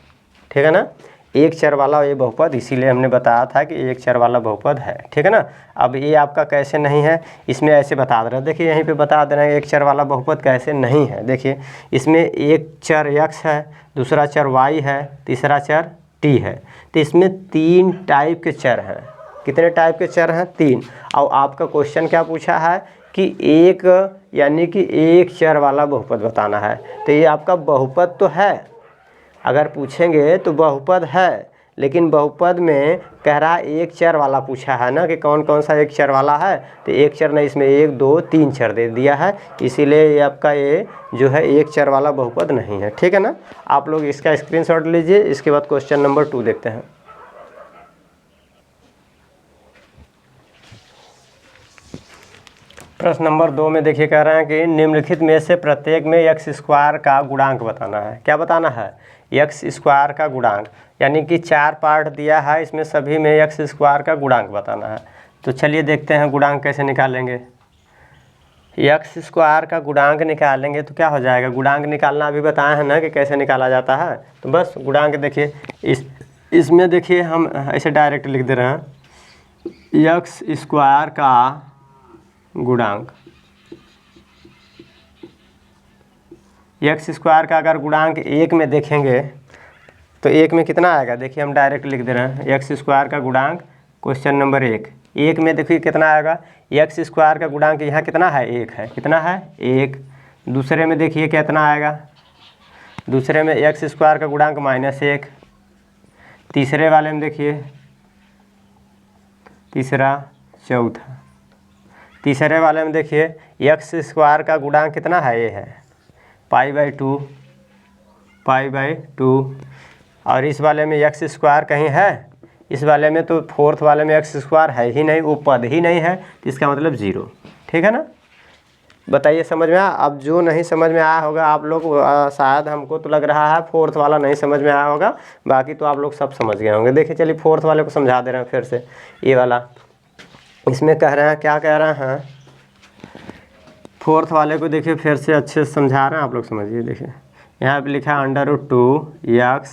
ठीक है ना। एक चर वाला ये बहुपद, इसीलिए हमने बताया था कि एक चर वाला बहुपद है, ठीक है ना। अब ये आपका कैसे नहीं है, इसमें ऐसे बता दे रहे हैं, देखिए यहीं पे बता दे रहे हैं एक चर वाला बहुपद कैसे नहीं है। देखिए इसमें एक चर x है, दूसरा चर y है, तीसरा चर t है। तो इसमें 3 टाइप के चर हैं। कितने टाइप के चर हैं, 3। और आपका क्वेश्चन क्या पूछा है कि एक यानी कि एक चर वाला बहुपद बताना है। तो ये आपका बहुपद तो है, अगर पूछेंगे तो बहुपद है, लेकिन बहुपद में कह रहा है एक चर वाला पूछा है ना, कि कौन कौन सा एक चर वाला है। तो एक चर नहीं, इसमें 1 2 3 चर दे दिया है, इसीलिए ये आपका ये जो है एक चर वाला बहुपद नहीं है, ठीक है ना। आप लोग इसका स्क्रीनशॉट लीजिए। इसके बाद क्वेश्चन नंबर 2 देखते हैं। प्रश्न नंबर 2 में देखिए कह रहे हैं कि निम्नलिखित में से प्रत्येक में x² का गुणांक बताना है। क्या बताना है, x² का गुणांक, यानी कि 4 पार्ट दिया है, इसमें सभी में x² का गुणांक बताना है। तो चलिए देखते हैं गुणांक कैसे निकालेंगे। x² का गुणांक निकालेंगे तो क्या हो जाएगा, गुणांक निकालना अभी बताए हैं ना कि कैसे निकाला जाता है। तो बस गुणांक देखिए इसमें देखिए हम ऐसे डायरेक्ट लिख दे रहे हैं, x² का गुणांक, x² का अगर गुणांक 1 में देखेंगे तो 1 में कितना आएगा, देखिए हम डायरेक्ट लिख दे रहे हैं x² का गुणांक, क्वेश्चन नंबर 1 में देखिए कितना आएगा, x² का गुणांक यहाँ कितना है, 1 है, कितना है 1। दूसरे में देखिए कितना आएगा, दूसरे में x² का गुणांक -1। तीसरे वाले में देखिए, तीसरा, चौथा, तीसरे वाले में देखिए x² का गुणांक कितना है, ये है π/2। और इस वाले में x² कहीं है, इस वाले में तो फोर्थ वाले में x² है ही नहीं, वो पद ही नहीं है, तो इसका मतलब 0, ठीक है ना। बताइए समझ में आया। अब जो नहीं समझ में आया होगा आप लोग, शायद हमको तो लग रहा है फोर्थ वाला नहीं समझ में आया होगा, बाकी तो आप लोग सब समझ गए होंगे। देखिए चलिए फोर्थ वाले को समझा दे रहे हैं फिर से। ये वाला इसमें कह रहे हैं, क्या कह रहे हैं, फोर्थ वाले को देखिए फिर से अच्छे से समझा रहे हैं, आप लोग समझिए। देखिए यहाँ पे लिखा है √2x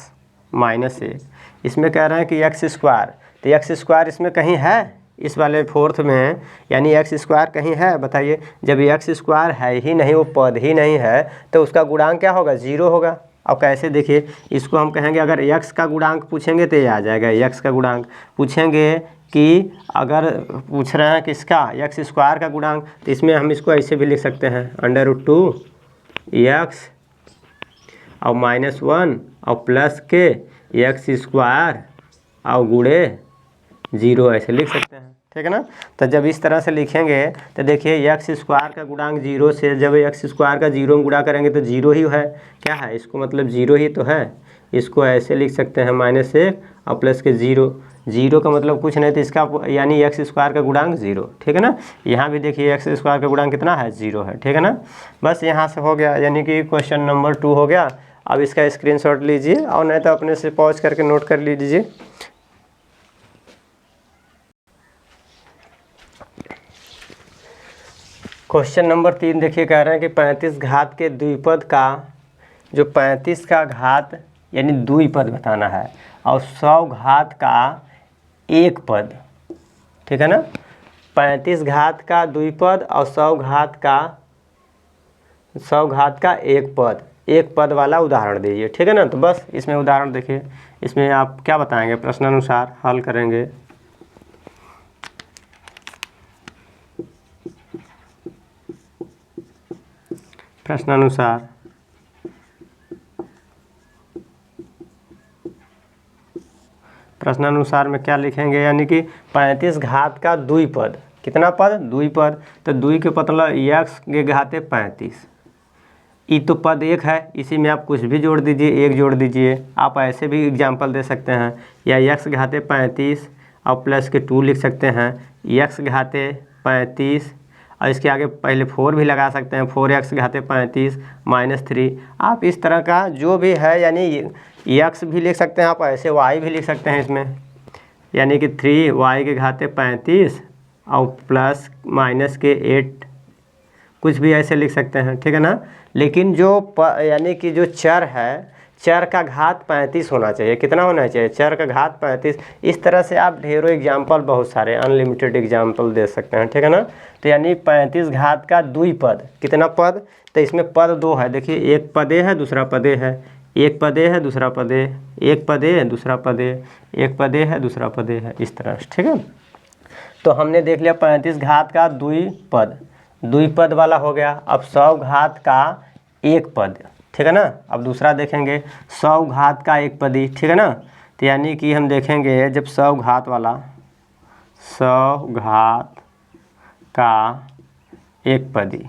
- 1। इसमें कह रहे हैं कि x², तो x² इसमें कहीं है, इस वाले फोर्थ में, यानी x² कहीं है, बताइए। जब x² है ही नहीं, वो पद ही नहीं है, तो उसका गुणांक क्या होगा, 0 होगा। अब कैसे, देखिए इसको हम कहेंगे, अगर x का गुणांक पूछेंगे तो ये आ जाएगा, x का गुणांक पूछेंगे कि अगर पूछ रहे हैं किसका, x² का गुणांक, तो इसमें हम इसको ऐसे भी लिख सकते हैं, √2 एक्स और -1 और प्लस के एक्स स्क्वायर और गुणे 0 ऐसे लिख सकते हैं, ठीक है ना। तो जब इस तरह से लिखेंगे तो देखिए एक्स स्क्वायर का गुणांक 0 से जब एक्स स्क्वायर का 0 में गुणा करेंगे तो 0 ही है, क्या है इसको मतलब 0 ही तो है। इसको ऐसे लिख सकते हैं -1 और प्लस के 0, 0 का मतलब कुछ नहीं तो इसका यानी एक्स स्क्वायर का गुणांक 0, ठीक है ना। यहाँ भी देखिए एक्स स्क्वायर का गुणांक कितना है 0 है, ठीक है ना। बस यहाँ से हो गया, यानी कि क्वेश्चन नंबर 2 हो गया। अब इसका स्क्रीनशॉट लीजिए और नहीं तो अपने से पॉज करके नोट कर लीजिए। क्वेश्चन नंबर 3 देखिए, कह रहे हैं कि 35 घात के द्विपद का जो 35 का घात यानी द्विपद बताना है और 100 घात का एक पद, ठीक है ना। 35 घात का द्विपद और 100 घात का एक पद वाला उदाहरण दीजिए, ठीक है ना। तो बस इसमें उदाहरण देखिए, इसमें आप क्या बताएंगे, प्रश्नानुसार हल करेंगे। प्रश्नानुसार में क्या लिखेंगे, यानी कि 35 घात का द्विपद, कितना पद द्विपद, तो द्वि के मतलब एक्स के घाते 35, ई तो पद एक है, इसी में आप कुछ भी जोड़ दीजिए, एक जोड़ दीजिए। आप ऐसे भी एग्जाम्पल दे सकते हैं, या एक्स घाते 35 और प्लस के 2 लिख सकते हैं, एक्स घाते 35 और इसके आगे पहले 4 भी लगा सकते हैं, 4x घाते 35 -3। आप इस तरह का जो भी है, यानी एक्स भी लिख सकते हैं, आप ऐसे y भी लिख सकते हैं इसमें, यानी कि 3y के घाते 35 और प्लस माइनस के 8, कुछ भी ऐसे लिख सकते हैं, ठीक है ना। लेकिन जो यानी कि जो चर है, चर का घात 35 होना चाहिए, कितना होना चाहिए, चर का घात 35। इस तरह से आप ढेरों एग्जाम्पल, बहुत सारे अनलिमिटेड एग्जाम्पल दे सकते हैं, ठीक है ना। तो यानी 35 घात का द्विपद, कितना पद, तो इसमें पद 2 है, देखिए एक पदे है दूसरा पदे है, एक पदे है दूसरा पदे, एक पदे है दूसरा पदे, एक पदे है दूसरा पदे है, इस तरह से, ठीक है। तो हमने देख लिया 35 घात का द्विपद वाला हो गया। अब 100 घात का एक पद, ठीक है ना। अब दूसरा देखेंगे 100 घात का एक पदी, ठीक है ना। तो यानी कि हम देखेंगे जब 100 घात वाला, 100 घात का एक पदी,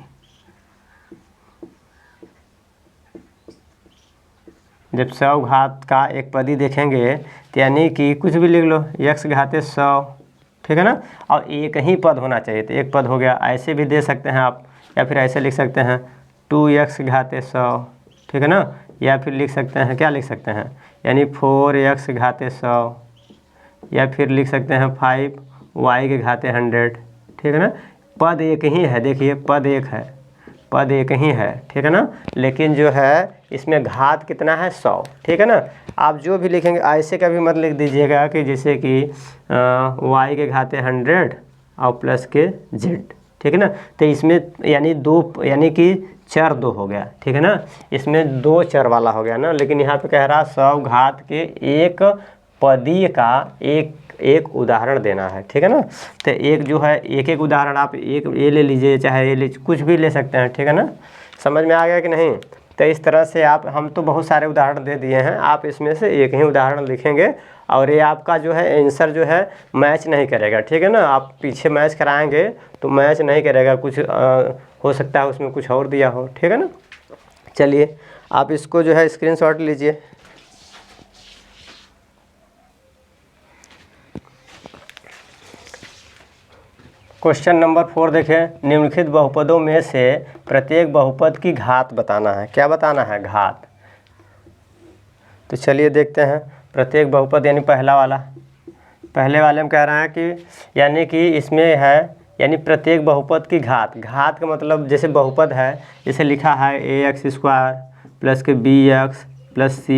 जब 100 घात का एक पदी देखेंगे तो यानी कि कुछ भी लिख लो, x घाते 100, ठीक है ना। और एक ही पद होना चाहिए, तो एक पद हो गया, ऐसे भी दे सकते हैं आप, या फिर ऐसे लिख सकते हैं 2x घाते 100, ठीक है ना। या फिर लिख सकते हैं, क्या लिख सकते हैं, यानी 4x घाते 100, या फिर लिख सकते हैं 5y के घाते 100, ठीक है ना। पद एक ही है, देखिए पद एक है, पद एक ही है, ठीक है ना। लेकिन जो है इसमें घात कितना है 100, ठीक है ना। आप जो भी लिखेंगे ऐसे का भी मत लिख दीजिएगा कि जैसे कि y के घाते 100 और प्लस के z, ठीक है ना। तो इसमें यानी यानी कि चर 2 हो गया, ठीक है ना। इसमें 2 चर वाला हो गया ना, लेकिन यहाँ पे कह रहा 100 घात के एक पदी का एक उदाहरण देना है, ठीक है ना। तो एक जो है एक उदाहरण आप एक ये ले लीजिए, चाहे ये ले, कुछ भी ले सकते हैं, ठीक है ना। समझ में आ गया कि नहीं। तो इस तरह से हम तो बहुत सारे उदाहरण दे दिए हैं, आप इसमें से एक ही उदाहरण लिखेंगे और ये आपका जो है आंसर जो है मैच नहीं करेगा, ठीक है ना। आप पीछे मैच कराएंगे तो मैच नहीं करेगा, कुछ हो सकता है उसमें कुछ और दिया हो, ठीक है ना। चलिए आप इसको जो है स्क्रीनशॉट लीजिए। क्वेश्चन नंबर 4 देखें, निम्नलिखित बहुपदों में से प्रत्येक बहुपद की घात बताना है। क्या बताना है, घात। तो चलिए देखते हैं प्रत्येक बहुपद, यानी पहले वाले में कह रहा है कि यानी कि इसमें है यानी प्रत्येक बहुपद की घात का मतलब जैसे बहुपद है, जैसे लिखा है ax² प्लस के bx प्लस c,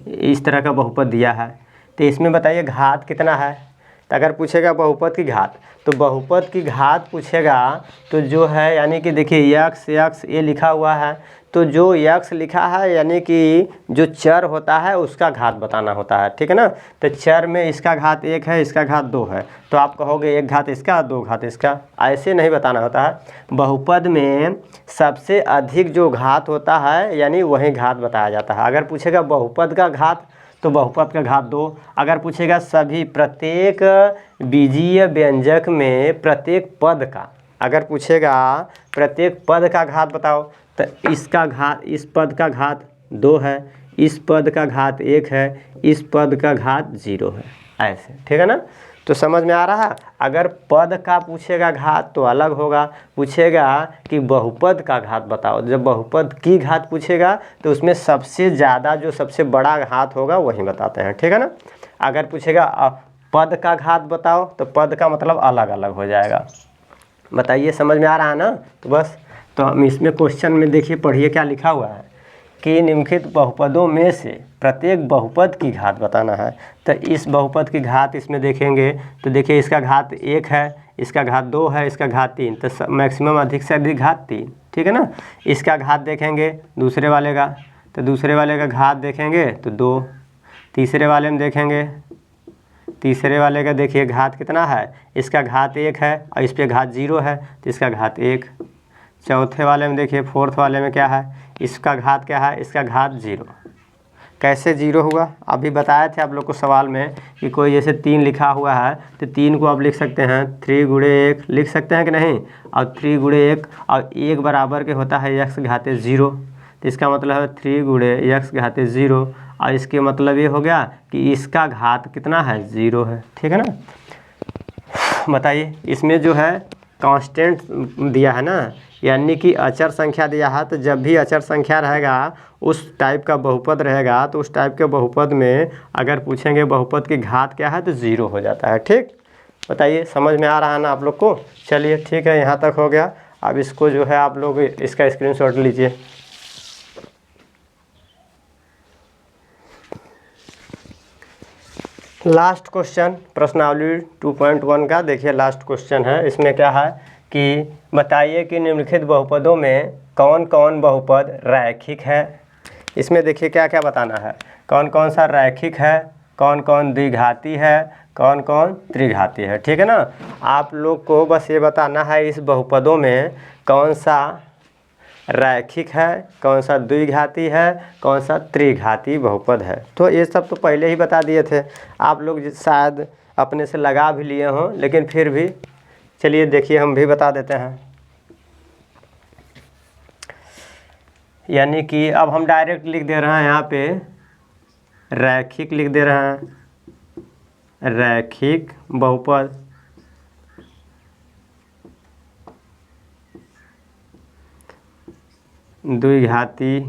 इस तरह का बहुपद दिया है। तो इसमें बताइए घात कितना है। तो अगर पूछेगा बहुपद की घात, तो बहुपद की घात पूछेगा तो जो है यानी कि देखिए x ये लिखा हुआ है, तो जो यक्स लिखा है यानी कि जो चर होता है उसका घात बताना होता है, ठीक है ना। तो चर में इसका घात 1 है, इसका घात 2 है, तो आप कहोगे 1 घात इसका 2 घात इसका, ऐसे नहीं बताना होता है। बहुपद में सबसे अधिक जो घात होता है यानी वही घात बताया जाता है। अगर पूछेगा बहुपद का घात तो बहुपद का घात 2। अगर पूछेगा सभी प्रत्येक बीजीय व्यंजक में प्रत्येक पद का, अगर पूछेगा प्रत्येक पद का घात बताओ तो इसका घात, इस पद का घात 2 है, इस पद का घात 1 है, इस पद का घात 0 है, ऐसे, ठीक है ना। तो समझ में आ रहा है। अगर पद का पूछेगा घात तो अलग होगा, पूछेगा कि बहुपद का घात बताओ, जब बहुपद की घात पूछेगा तो उसमें सबसे ज़्यादा जो सबसे बड़ा घात होगा वही बताते हैं, ठीक है ना। अगर पूछेगा पद का घात बताओ तो पद का मतलब अलग अलग हो जाएगा। बताइए समझ में आ रहा है ना। तो बस, तो हम इसमें क्वेश्चन में देखिए, पढ़िए क्या लिखा हुआ है कि निम्नलिखित बहुपदों में से प्रत्येक बहुपद की घात बताना है। तो इस बहुपद की घात इसमें देखेंगे तो देखिए इसका घात 1 है, इसका घात 2 है, इसका घात 3, तो मैक्सिमम अधिक से अधिक घात 3, ठीक है ना। इसका घात देखेंगे दूसरे वाले का, तो दूसरे वाले का घात देखेंगे तो 2, तीसरे वाले में देखेंगे, तीसरे वाले का देखिए घात कितना है, इसका घात 1 है और इस पर घात 0 है तो इसका घात 1। चौथे वाले में देखिए, फोर्थ वाले में क्या है, इसका घात क्या है, इसका घात 0। कैसे 0 हुआ, अभी बताए थे आप लोग को सवाल में कि कोई जैसे 3 लिखा हुआ है तो 3 को आप लिख सकते हैं 3 गुणे 1 लिख सकते हैं कि नहीं, और 3 गुणे 1 और 1 बराबर के होता है x घाते 0, तो इसका मतलब है 3 गुणे x घाते 0, और इसके मतलब ये हो गया कि इसका घात कितना है, 0 है, ठीक है ना। बताइए इसमें जो है कांस्टेंट दिया है ना, यानी कि अचर संख्या दिया है, तो जब भी अचर संख्या रहेगा उस टाइप का बहुपद रहेगा तो उस टाइप के बहुपद में अगर पूछेंगे बहुपद की घात क्या है तो 0 हो जाता है, ठीक। बताइए समझ में आ रहा है ना आप लोग को। चलिए ठीक है, यहाँ तक हो गया। अब इसको जो है आप लोग इसका स्क्रीनशॉट लीजिए। लास्ट क्वेश्चन प्रश्नावली 2.1 का देखिए, लास्ट क्वेश्चन है। इसमें क्या है कि बताइए कि निम्नलिखित बहुपदों में कौन कौन बहुपद रैखिक है। इसमें देखिए क्या क्या बताना है, कौन कौन सा रैखिक है, कौन कौन द्विघाती है, कौन कौन त्रिघाती है, ठीक है ना। आप लोग को बस ये बताना है इस बहुपदों में कौन सा रैखिक है, कौन सा द्विघाती है, कौन सा त्रिघाती बहुपद है। तो ये सब तो पहले ही बता दिए थे, आप लोग शायद अपने से लगा भी लिए हों, लेकिन फिर भी चलिए देखिए हम भी बता देते हैं। यानी कि अब हम डायरेक्ट लिख दे रहे हैं, यहाँ पे रैखिक लिख दे रहे हैं, रैखिक बहुपद, द्विघाती,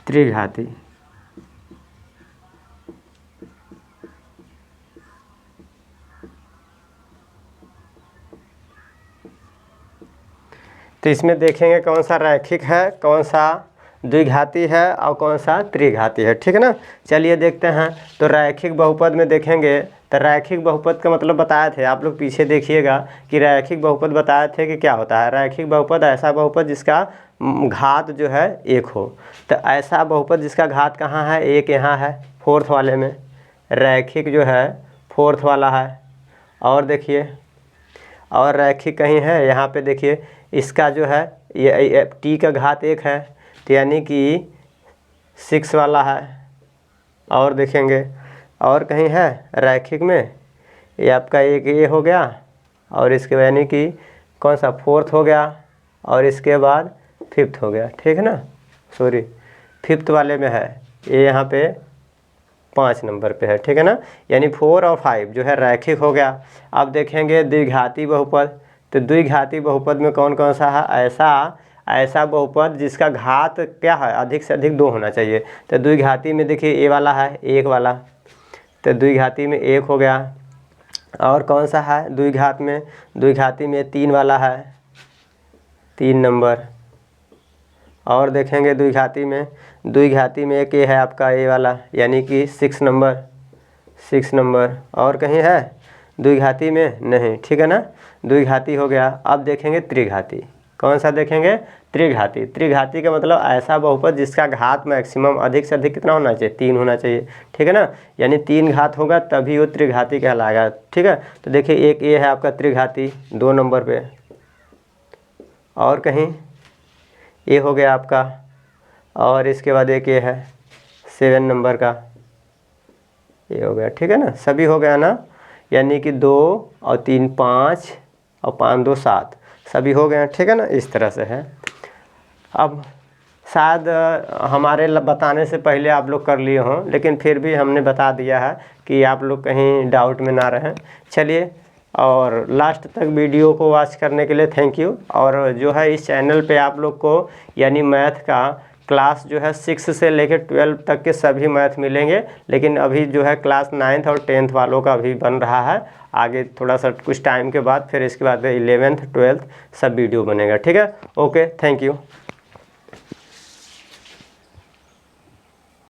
त्रिघाती। तो इसमें देखेंगे कौन सा रैखिक है, कौन सा द्विघाती है और कौन सा त्रिघाती है, ठीक है ना। चलिए देखते हैं। तो रैखिक बहुपद में देखेंगे तो रैखिक बहुपद का मतलब बताए थे आप लोग, पीछे देखिएगा कि रैखिक बहुपद बताए थे कि क्या होता है। रैखिक बहुपद ऐसा बहुपद जिसका घात जो है 1 हो। तो ऐसा बहुपद जिसका घात कहाँ है, 1 यहाँ है फोर्थ वाले में, रैखिक जो है फोर्थ वाला है। और देखिए और रैखिक कहीं है, यहाँ पे देखिए इसका जो है ये टी का घात 1 है, तो यानी कि 6 वाला है। और देखेंगे और कहीं है रैखिक में, ये आपका एक ये हो गया, और इसके यानी कि कौन सा फोर्थ हो गया, और इसके बाद फिफ्थ हो गया, ठीक है ना। सॉरी फिफ्थ वाले में है, ये यहाँ पे 5 नंबर पे है, ठीक है ना। यानी 4 और 5 जो है रैखिक हो गया। अब देखेंगे द्विघाती बहुपद, तो द्विघाती बहुपद में कौन कौन सा है, ऐसा बहुपद जिसका घात क्या है, अधिक से अधिक 2 होना चाहिए। तो द्विघाती में देखिए ए वाला है 1 वाला, तो द्विघाती में 1 हो गया। और कौन सा है द्विघाती में 3 वाला है, 3 नंबर। और देखेंगे द्विघाती में एक ये है आपका ए वाला, यानी कि 6 नंबर, 6 नंबर। और कहीं है द्विघाती में? नहीं, ठीक है ना। द्विघाती हो गया। अब देखेंगे त्रिघाती। कौन सा देखेंगे? त्रिघाती। त्रिघाती का मतलब ऐसा बहुपद जिसका घात मैक्सिमम अधिक से अधिक कितना होना चाहिए? 3 होना चाहिए, ठीक है ना। यानी 3 घात होगा तभी वो त्रिघाती कहलाएगा, ठीक है। तो देखिए एक ये है आपका त्रिघाती 2 नंबर पे। और कहीं ये हो गया आपका, और इसके बाद एक ये है 7 नंबर का, ये हो गया, ठीक है ना। सभी हो गया ना, यानी कि 2 और 3 5 और 5 2 7 सभी हो गए हैं, ठीक है ना। इस तरह से है। अब शायद हमारे बताने से पहले आप लोग कर लिए हों, लेकिन फिर भी हमने बता दिया है कि आप लोग कहीं डाउट में ना रहें। चलिए, और लास्ट तक वीडियो को वॉच करने के लिए थैंक यू। और जो है इस चैनल पे आप लोग को यानी मैथ का क्लास जो है 6 से लेकर 12 तक के सभी मैथ मिलेंगे, लेकिन अभी जो है क्लास 9th और 10th वालों का अभी बन रहा है। आगे थोड़ा सा कुछ टाइम के बाद फिर इसके बाद 11th 12th सब वीडियो बनेगा, ठीक है। Okay, thank you.